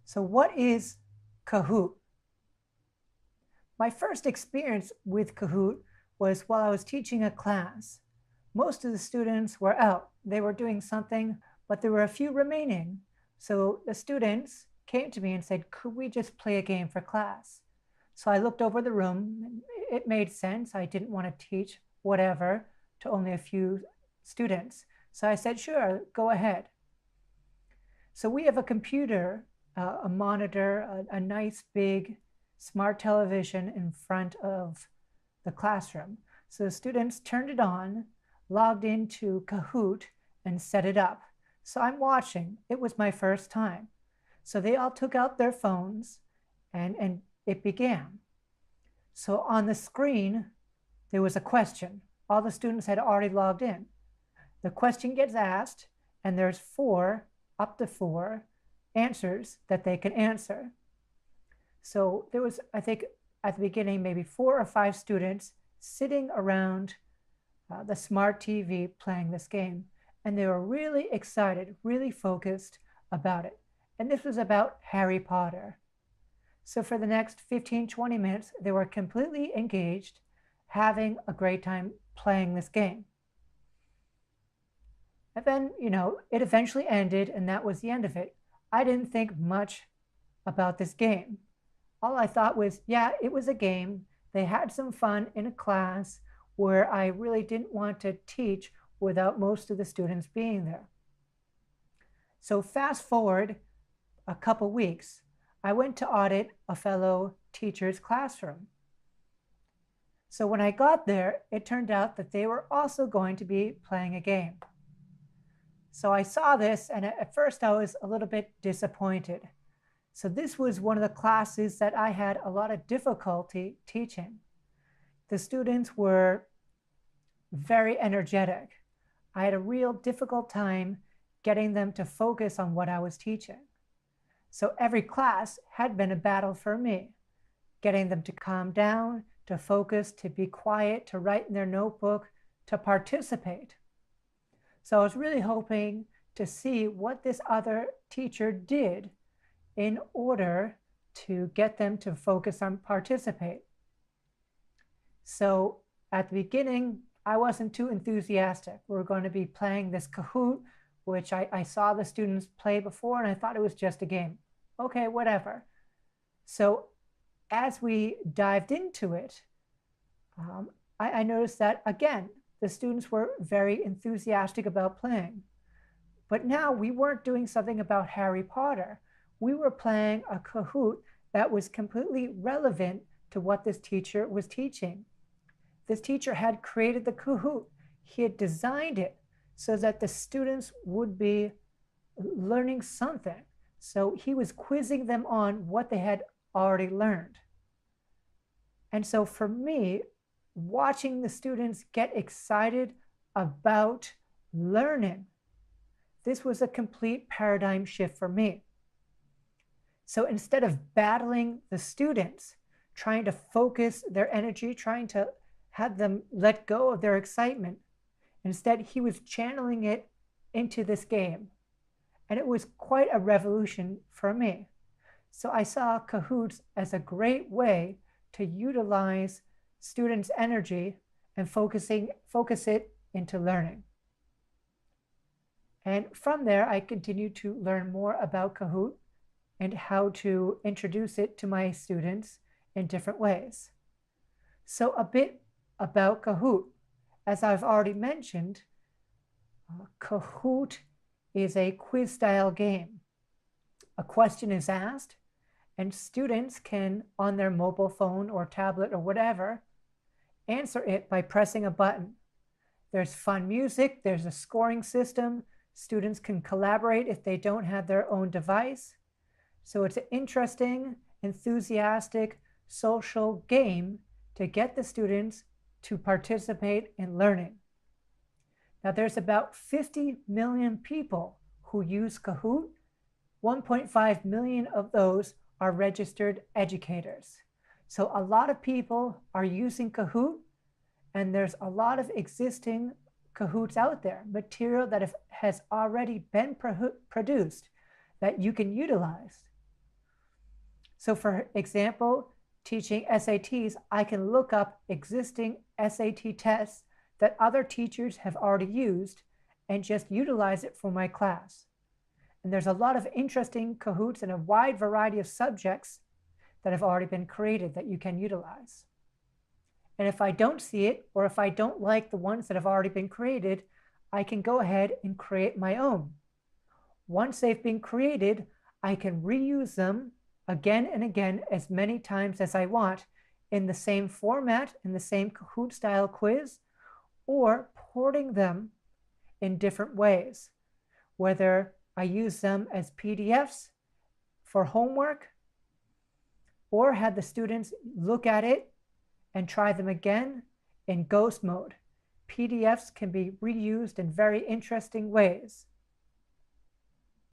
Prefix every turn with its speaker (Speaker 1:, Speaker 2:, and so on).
Speaker 1: So what is Kahoot? My first experience with Kahoot was while I was teaching a class. Most of the students were out. They were doing something, but there were a few remaining. So the students came to me and said, could we just play a game for class? So I looked over the room. It made sense. I didn't want to teach whatever to only a few students. So I said, sure, go ahead. So we have a computer, a monitor, a nice big smart television in front of the classroom. So the students turned it on, logged into Kahoot, and set it up. So I'm watching. It was my first time. So they all took out their phones and it began. So on the screen, there was a question. All the students had already logged in. The question gets asked, and there's up to four answers that they can answer. So there was, I think, at the beginning, maybe 4 or 5 students sitting around the smart TV playing this game. And they were really excited, really focused about it. And this was about Harry Potter. So for the next 15, 20 minutes, they were completely engaged, having a great time playing this game. And then, it eventually ended, and that was the end of it. I didn't think much about this game. All I thought was, yeah, it was a game. They had some fun in a class where I really didn't want to teach without most of the students being there. So fast forward a couple weeks, I went to audit a fellow teacher's classroom. So when I got there, it turned out that they were also going to be playing a game. So I saw this, and at first I was a little bit disappointed. So this was one of the classes that I had a lot of difficulty teaching. The students were very energetic. I had a real difficult time getting them to focus on what I was teaching. So every class had been a battle for me, getting them to calm down, to focus, to be quiet, to write in their notebook, to participate. So I was really hoping to see what this other teacher did in order to get them to focus on participate. So at the beginning, I wasn't too enthusiastic. We were going to be playing this Kahoot, which I saw the students play before, and I thought it was just a game. Okay, whatever. So as we dived into it, I noticed that, again, the students were very enthusiastic about playing. But now we weren't doing something about Harry Potter. We were playing a Kahoot that was completely relevant to what this teacher was teaching. This teacher had created the Kahoot. He had designed it so that the students would be learning something. So he was quizzing them on what they had already learned. And so for me, watching the students get excited about learning, this was a complete paradigm shift for me. So instead of battling the students, trying to focus their energy, trying to have them let go of their excitement, instead he was channeling it into this game. And it was quite a revolution for me. So I saw Kahoots as a great way to utilize students' energy and focus it into learning. And from there, I continued to learn more about Kahoot and how to introduce it to my students in different ways. So a bit about Kahoot. As I've already mentioned, Kahoot is a quiz-style game. A question is asked, and students can, on their mobile phone or tablet or whatever, answer it by pressing a button. There's fun music, there's a scoring system. Students can collaborate if they don't have their own device. So it's an interesting, enthusiastic, social game to get the students to participate in learning. Now there's about 50 million people who use Kahoot. 1.5 million of those are registered educators. So a lot of people are using Kahoot, and there's a lot of existing Kahoots out there, material that has already been produced that you can utilize. So for example, teaching SATs, I can look up existing SAT tests that other teachers have already used and just utilize it for my class. And there's a lot of interesting Kahoots in a wide variety of subjects that have already been created that you can utilize. And if I don't see it, or if I don't like the ones that have already been created, I can go ahead and create my own. Once they've been created, I can reuse them again and again as many times as I want in the same format, in the same Kahoot style quiz, or porting them in different ways, whether I use them as PDFs for homework or had the students look at it and try them again in ghost mode. PDFs can be reused in very interesting ways.